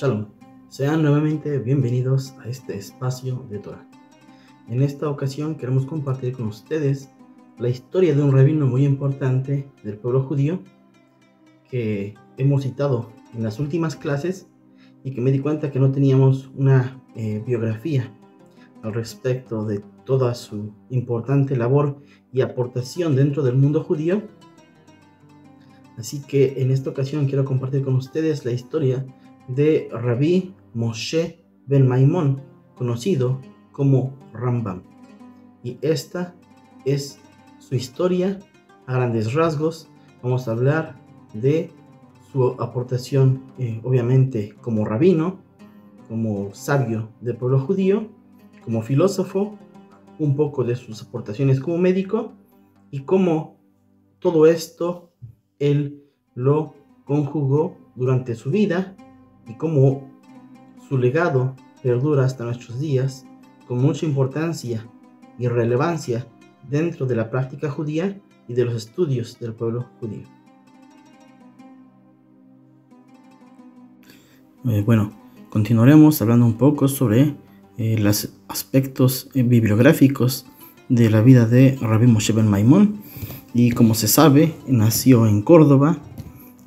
Shalom, sean nuevamente bienvenidos a este espacio de Torah. En esta ocasión queremos compartir con ustedes la historia de un rabino muy importante del pueblo judío que hemos citado en las últimas clases y que me di cuenta que no teníamos una biografía al respecto de toda su importante labor y aportación dentro del mundo judío. Así que en esta ocasión quiero compartir con ustedes la historia de Rabbi Moshe ben Maimón, conocido como Rambam. Y esta es su historia a grandes rasgos. Vamos a hablar de su aportación, obviamente, como rabino, como sabio del pueblo judío, como filósofo, un poco de sus aportaciones como médico y cómo todo esto él lo conjugó durante su vida y cómo su legado perdura hasta nuestros días con mucha importancia y relevancia dentro de la práctica judía y de los estudios del pueblo judío. Bueno, continuaremos hablando un poco sobre los aspectos bibliográficos de la vida de Rabbi Moshe ben Maimón. Y como se sabe, nació en Córdoba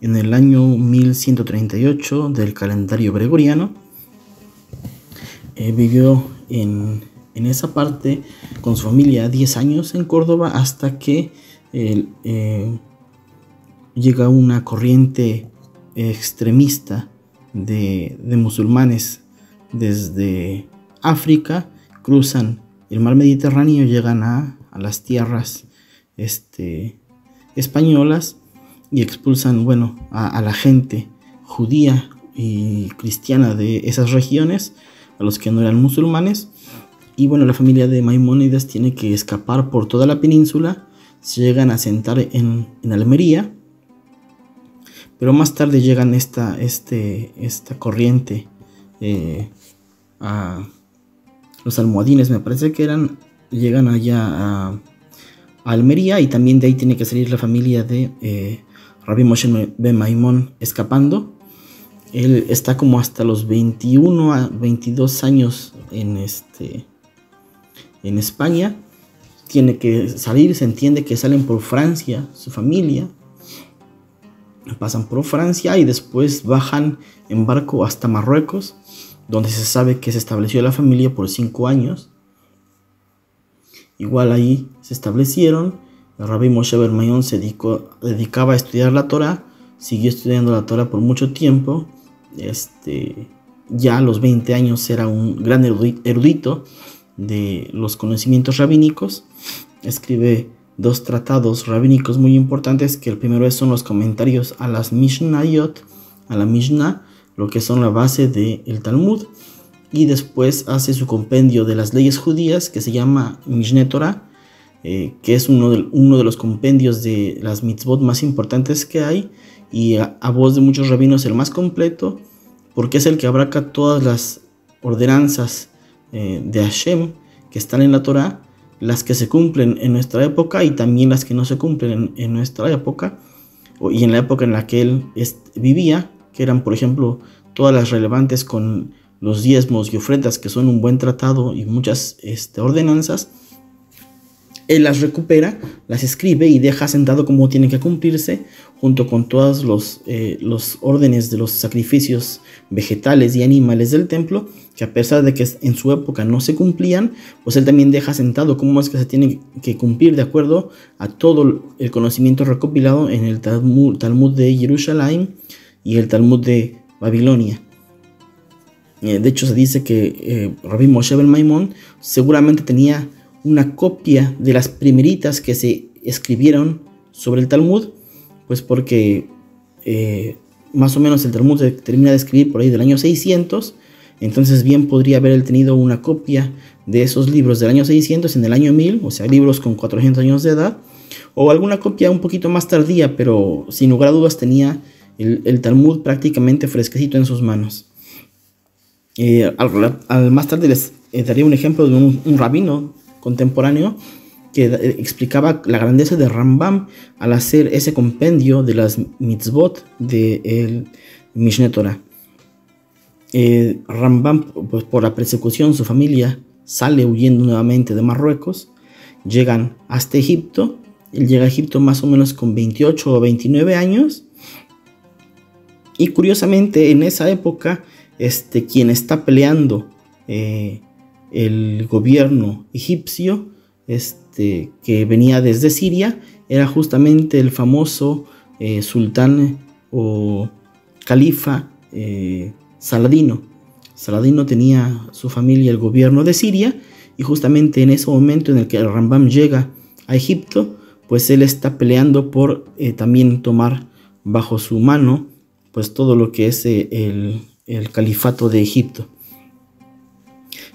en el año 1138 del calendario gregoriano. Vivió en esa parte con su familia 10 años en Córdoba hasta que llega una corriente extremista de musulmanes desde África, cruzan el mar Mediterráneo, llegan a las tierras españolas y expulsan a la gente judía y cristiana de esas regiones, a los que no eran musulmanes. Y la familia de Maimónides tiene que escapar por toda la península. Se llegan a asentar en Almería, pero más tarde llegan esta corriente a los almohadines, me parece que eran, llegan allá a Almería, y también de ahí tiene que salir la familia de Rabbi Moshe ben Maimón escapando. Él está como hasta los 21 a 22 años en España. Tiene que salir, se entiende que salen por Francia, su familia. Pasan por Francia y después bajan en barco hasta Marruecos, donde se sabe que se estableció la familia por 5 años. Igual ahí se establecieron. El Rabbi Moshe ben Maimón se dedicaba a estudiar la Torah, siguió estudiando la Torah por mucho tiempo. Ya a los 20 años era un gran erudito de los conocimientos rabínicos. Escribe 2 tratados rabínicos muy importantes, que el primero son los comentarios a las Mishnayot, a la Mishnah, lo que son la base del Talmud, y después hace su compendio de las leyes judías, que se llama Mishneh Torah, que es uno de los compendios de las mitzvot más importantes que hay, y a voz de muchos rabinos el más completo, porque es el que abarca todas las ordenanzas de Hashem que están en la Torah, las que se cumplen en nuestra época y también las que no se cumplen en nuestra época y en la época en la que él vivía, que eran, por ejemplo, todas las relevantes con los diezmos y ofrendas, que son un buen tratado y muchas ordenanzas. Él las recupera, las escribe y deja sentado cómo tienen que cumplirse, junto con todos los órdenes de los sacrificios vegetales y animales del templo, que a pesar de que en su época no se cumplían, pues él también deja sentado cómo es que se tiene que cumplir de acuerdo a todo el conocimiento recopilado en el Talmud de Jerusalén y el Talmud de Babilonia. De hecho, se dice que Rabbi Moshe ben Maimón seguramente tenía una copia de las primeritas que se escribieron sobre el Talmud, pues porque más o menos el Talmud se termina de escribir por ahí del año 600, entonces bien podría haber él tenido una copia de esos libros del año 600 en el año 1000, o sea, libros con 400 años de edad, o alguna copia un poquito más tardía, pero sin lugar a dudas tenía el Talmud prácticamente fresquecito en sus manos. Más tarde les daría un ejemplo de un rabino contemporáneo que explicaba la grandeza de Rambam al hacer ese compendio de las mitzvot del Mishneh Torah. Rambam, pues por la persecución, su familia sale huyendo nuevamente de Marruecos, llegan hasta Egipto. Él llega a Egipto más o menos con 28 o 29 años. Y curiosamente, en esa época, quien está peleando el gobierno egipcio, que venía desde Siria, era justamente el famoso sultán o califa Saladino. Saladino tenía su familia el gobierno de Siria, y justamente en ese momento en el que el Rambam llega a Egipto, pues él está peleando por también tomar bajo su mano pues todo lo que es el califato de Egipto.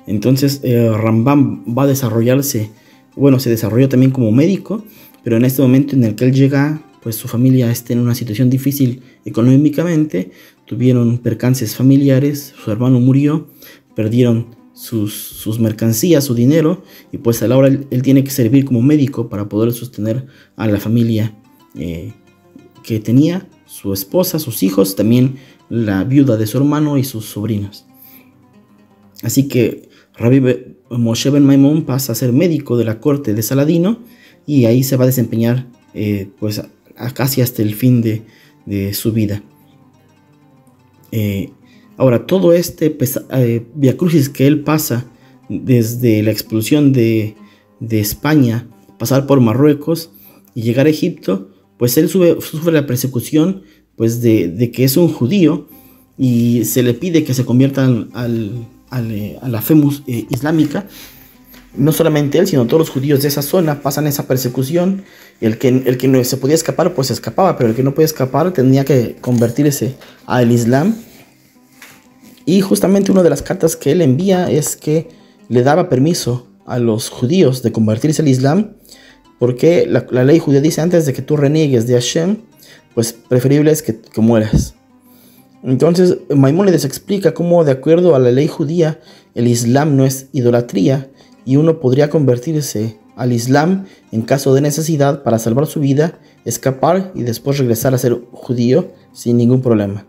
Entonces Rambam va a desarrollarse, bueno, se desarrolló también como médico, pero en este momento en el que él llega, pues su familia está en una situación difícil económicamente, tuvieron percances familiares, su hermano murió, perdieron sus mercancías, su dinero, y pues a la hora él tiene que servir como médico para poder sostener a la familia que tenía, su esposa, sus hijos, también la viuda de su hermano y sus sobrinos. Así que Rabbi Moshe ben Maimón pasa a ser médico de la corte de Saladino, y ahí se va a desempeñar pues casi hasta el fin de su vida. Ahora, todo viacrucis que él pasa desde la expulsión de España, pasar por Marruecos y llegar a Egipto, pues él sufre la persecución pues de que es un judío, y se le pide que se convierta a la fe islámica. No solamente él, sino todos los judíos de esa zona pasan esa persecución. El que no se podía escapar, pues se escapaba, pero el que no podía escapar tenía que convertirse al Islam. Y justamente una de las cartas que él envía es que le daba permiso a los judíos de convertirse al Islam, porque la ley judía dice: antes de que tú reniegues de Hashem, pues preferible es que mueras. Entonces Maimónides explica cómo, de acuerdo a la ley judía, el Islam no es idolatría, y uno podría convertirse al Islam en caso de necesidad para salvar su vida, escapar y después regresar a ser judío sin ningún problema.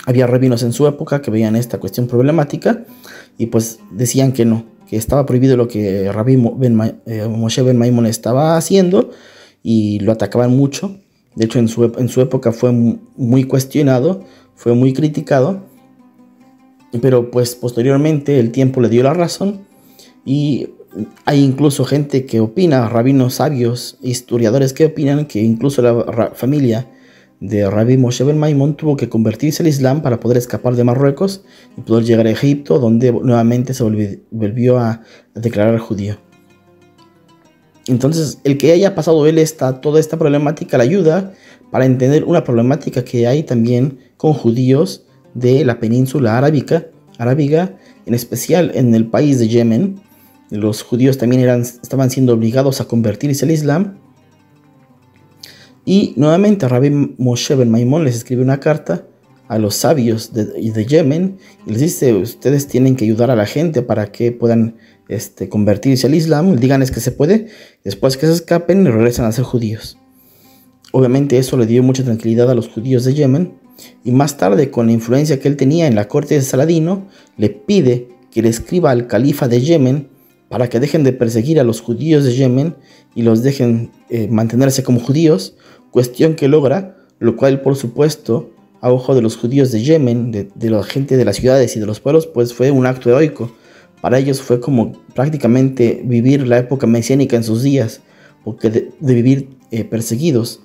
Había rabinos en su época que veían esta cuestión problemática y pues decían que no, que estaba prohibido lo que Rabbi Moshe ben Maimón estaba haciendo, y lo atacaban mucho. De hecho, en su época fue muy cuestionado, fue muy criticado, pero pues posteriormente el tiempo le dio la razón, y hay incluso gente que opina, rabinos sabios, historiadores que opinan que incluso la familia de Rabbi Moshe ben Maimón tuvo que convertirse al Islam para poder escapar de Marruecos y poder llegar a Egipto, donde nuevamente se volvió a declarar judío. Entonces, el que haya pasado él toda esta problemática le ayuda para entender una problemática que hay también con judíos de la península arábiga, en especial en el país de Yemen. Los judíos también estaban siendo obligados a convertirse al Islam. Y nuevamente Rabbi Moshe ben Maimón les escribe una carta a los sabios de Yemen y les dice: ustedes tienen que ayudar a la gente para que puedan convertirse al Islam, díganles que se puede, después que se escapen y regresan a ser judíos. Obviamente eso le dio mucha tranquilidad a los judíos de Yemen, y más tarde, con la influencia que él tenía en la corte de Saladino, le pide que le escriba al califa de Yemen para que dejen de perseguir a los judíos de Yemen y los dejen mantenerse como judíos, cuestión que logra, lo cual por supuesto a ojo de los judíos de Yemen, de la gente de las ciudades y de los pueblos, pues fue un acto heroico. Para ellos fue como prácticamente vivir la época mesiánica en sus días, porque de vivir perseguidos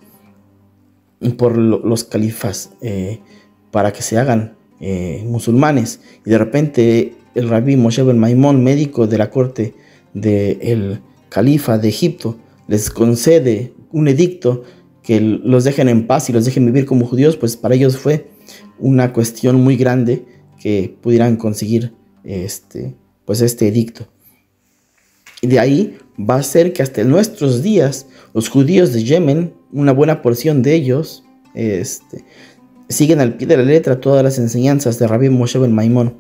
por los califas para que se hagan musulmanes, y de repente el Rabbi Moshe ben Maimón, médico de la corte del califa de Egipto, les concede un edicto que los dejen en paz y los dejen vivir como judíos, pues para ellos fue una cuestión muy grande que pudieran conseguir este edicto. Y de ahí va a ser que hasta nuestros días los judíos de Yemen, una buena porción de ellos, siguen al pie de la letra todas las enseñanzas de Rabbi Moshe ben Maimón.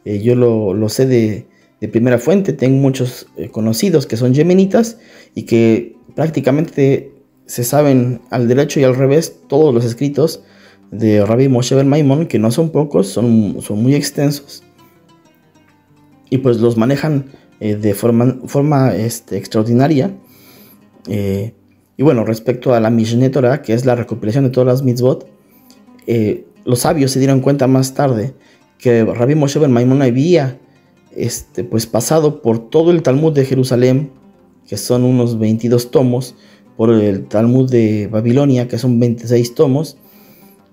Yo lo sé de primera fuente. Tengo muchos conocidos que son yemenitas y que prácticamente se saben al derecho y al revés todos los escritos de Rabbi Moshe ben Maimón, que no son pocos, son muy extensos, y pues los manejan de forma extraordinaria. Y bueno, respecto a la Mishneh Torah, que es la recopilación de todas las mitzvot, los sabios se dieron cuenta más tarde que Rabbi Moshe ben Maimón había pues pasado por todo el Talmud de Jerusalén, que son unos 22 tomos, por el Talmud de Babilonia, que son 26 tomos,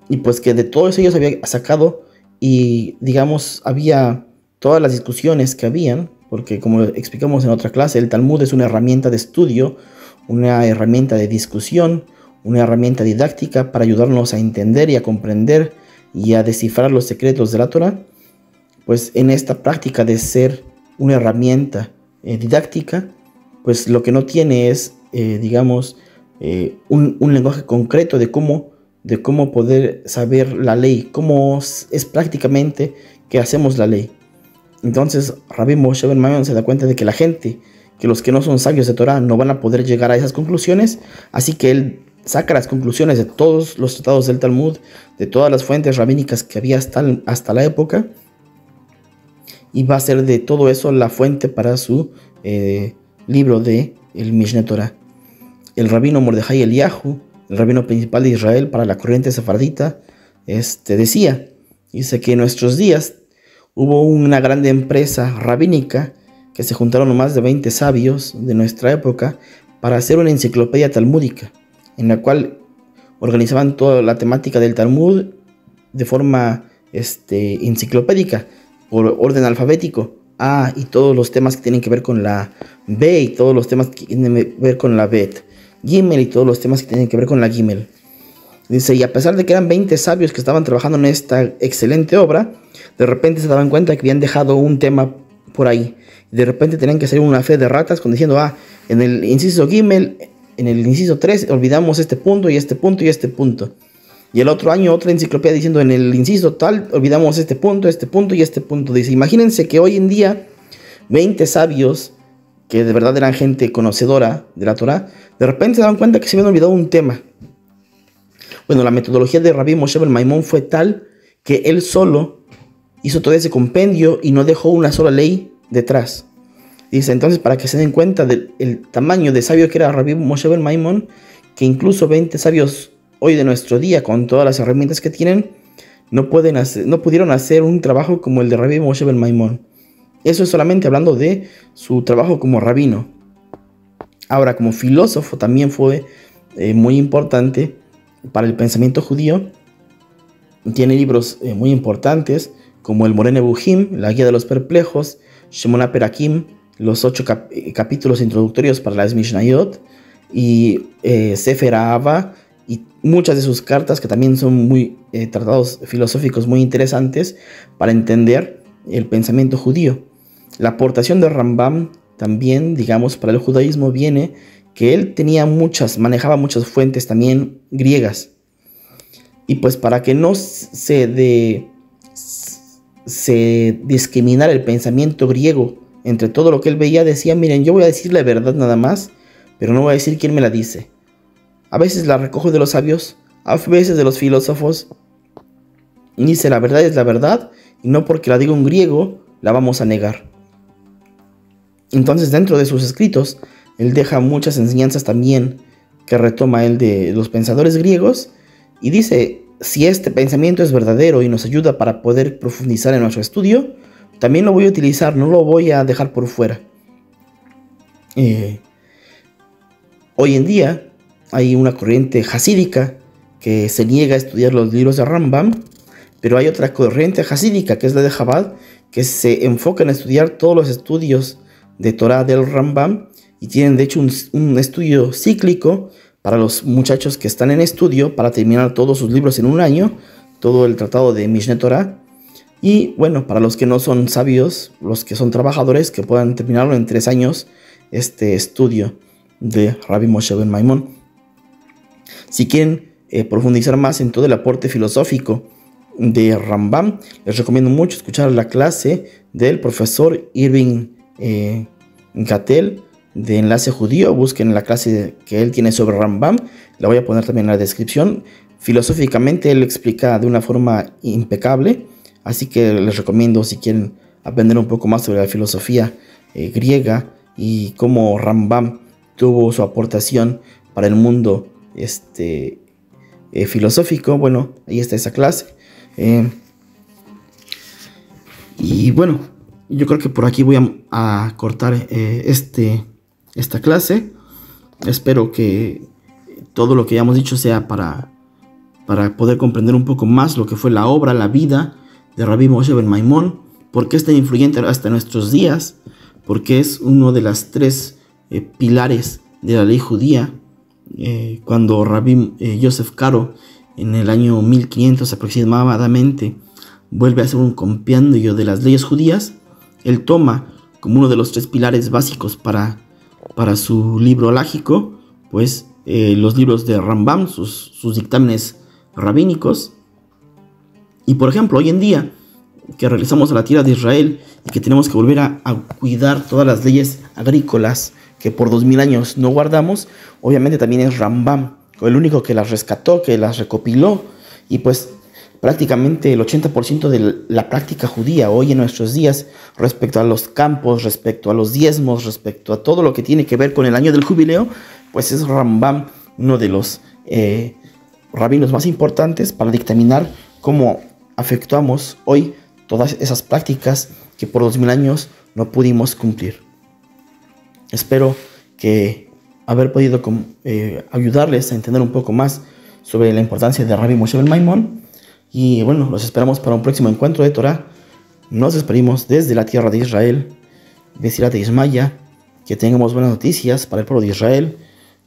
y pues que de todos ellos había sacado, y digamos, había todas las discusiones que habían, porque como explicamos en otra clase, el Talmud es una herramienta de estudio, una herramienta de discusión, una herramienta didáctica para ayudarnos a entender y a comprender y a descifrar los secretos de la Torah. Pues en esta práctica de ser una herramienta didáctica, pues lo que no tiene es, digamos, un lenguaje concreto de cómo poder saber la ley, cómo es prácticamente que hacemos la ley. Entonces Rabbi Moshe ben Maimón se da cuenta de que que los que no son sabios de Torah no van a poder llegar a esas conclusiones, así que él saca las conclusiones de todos los tratados del Talmud, de todas las fuentes rabínicas que había hasta la época, y va a ser de todo eso la fuente para su libro de el Mishneh Torah. El rabino Mordejai Eliyahu, el rabino principal de Israel para la corriente sefardita, dice que en nuestros días hubo una grande empresa rabínica que se juntaron más de 20 sabios de nuestra época para hacer una enciclopedia talmúdica, en la cual organizaban toda la temática del Talmud de forma enciclopédica, por orden alfabético, A, y todos los temas que tienen que ver con la B, y todos los temas que tienen que ver con la Bet, Gimel, y todos los temas que tienen que ver con la Gimel. Dice, y a pesar de que eran 20 sabios que estaban trabajando en esta excelente obra, de repente se daban cuenta que habían dejado un tema por ahí. De repente tenían que hacer una fe de ratas diciendo, en el inciso Gimel, en el inciso 3, olvidamos este punto y este punto y este punto. Y el otro año otra enciclopedia diciendo, en el inciso tal, olvidamos este punto y este punto. Dice, imagínense que hoy en día 20 sabios, que de verdad eran gente conocedora de la Torah, de repente se daban cuenta que se habían olvidado un tema. Bueno, la metodología de Rabbi Moshe ben Maimón fue tal que él solo hizo todo ese compendio y no dejó una sola ley detrás. Dice, entonces, para que se den cuenta del tamaño de sabio que era Rabbi Moshe ben Maimón, que incluso 20 sabios hoy de nuestro día, con todas las herramientas que tienen, no pudieron hacer un trabajo como el de Rabbi Moshe ben Maimón. Eso es solamente hablando de su trabajo como rabino. Ahora, como filósofo también fue muy importante para el pensamiento judío. Tiene libros muy importantes como el Moreh Nevuchim, la Guía de los Perplejos, Shemona Perakim, los 8 capítulos introductorios para las Mishnayot, y Sefer Ahava, y muchas de sus cartas que también son muy tratados filosóficos muy interesantes para entender el pensamiento judío. La aportación de Rambam también, digamos, para el judaísmo viene que él manejaba muchas fuentes también griegas. Y pues para que no se discriminara el pensamiento griego entre todo lo que él veía, decía, miren, yo voy a decir la verdad nada más, pero no voy a decir quién me la dice. A veces la recojo de los sabios, a veces de los filósofos. Dice, la verdad es la verdad, y no porque la diga un griego, la vamos a negar. Entonces, dentro de sus escritos, él deja muchas enseñanzas también que retoma él de los pensadores griegos, y dice, si este pensamiento es verdadero y nos ayuda para poder profundizar en nuestro estudio, también lo voy a utilizar, no lo voy a dejar por fuera. Hoy en día hay una corriente hasídica que se niega a estudiar los libros de Rambam, pero hay otra corriente hasídica que es la de Chabad, que se enfoca en estudiar todos los estudios de Torah del Rambam, y tienen de hecho un estudio cíclico para los muchachos que están en estudio para terminar todos sus libros en un año, todo el tratado de Mishneh Torah. Y bueno, para los que no son sabios, los que son trabajadores, que puedan terminarlo en 3 años, este estudio de Rabbi Moshe ben Maimón. Si quieren profundizar más en todo el aporte filosófico de Rambam, les recomiendo mucho escuchar la clase del profesor Irving Gattel de Enlace Judío. Busquen la clase que él tiene sobre Rambam, la voy a poner también en la descripción. Filosóficamente él explica de una forma impecable, así que les recomiendo si quieren aprender un poco más sobre la filosofía griega y cómo Rambam tuvo su aportación para el mundo filosófico. Bueno, ahí está esa clase. Y bueno, yo creo que por aquí voy a cortar esta clase. Espero que todo lo que hayamos dicho sea para poder comprender un poco más lo que fue la obra, la vida de Rabbi Moshe ben Maimón, por qué es tan influyente hasta nuestros días, porque es uno de las tres pilares de la ley judía. Cuando Rabbi Yosef Karo, en el año 1500 aproximadamente, vuelve a hacer un compendio de las leyes judías, él toma como uno de los tres pilares básicos para su libro alágico, pues los libros de Rambam, sus dictámenes rabínicos. Y por ejemplo, hoy en día que regresamos a la tierra de Israel y que tenemos que volver a cuidar todas las leyes agrícolas que por 2000 años no guardamos, obviamente también es Rambam el único que las rescató, que las recopiló, y pues prácticamente el 80% de la práctica judía hoy en nuestros días respecto a los campos, respecto a los diezmos, respecto a todo lo que tiene que ver con el año del jubileo, pues es Rambam uno de los rabinos más importantes para dictaminar cómo afectuamos hoy todas esas prácticas que por 2000 años no pudimos cumplir. Espero que haber podido ayudarles a entender un poco más sobre la importancia de Rabbi Moshe ben Maimón. Y bueno, los esperamos para un próximo encuentro de Torah. Nos despedimos desde la tierra de Israel, Besirat Ismaya. Que tengamos buenas noticias para el pueblo de Israel,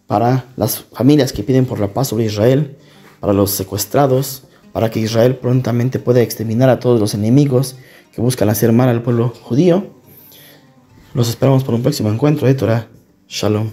para las familias que piden por la paz sobre Israel, para los secuestrados, para que Israel prontamente pueda exterminar a todos los enemigos que buscan hacer mal al pueblo judío. Los esperamos para un próximo encuentro de Torah. Shalom.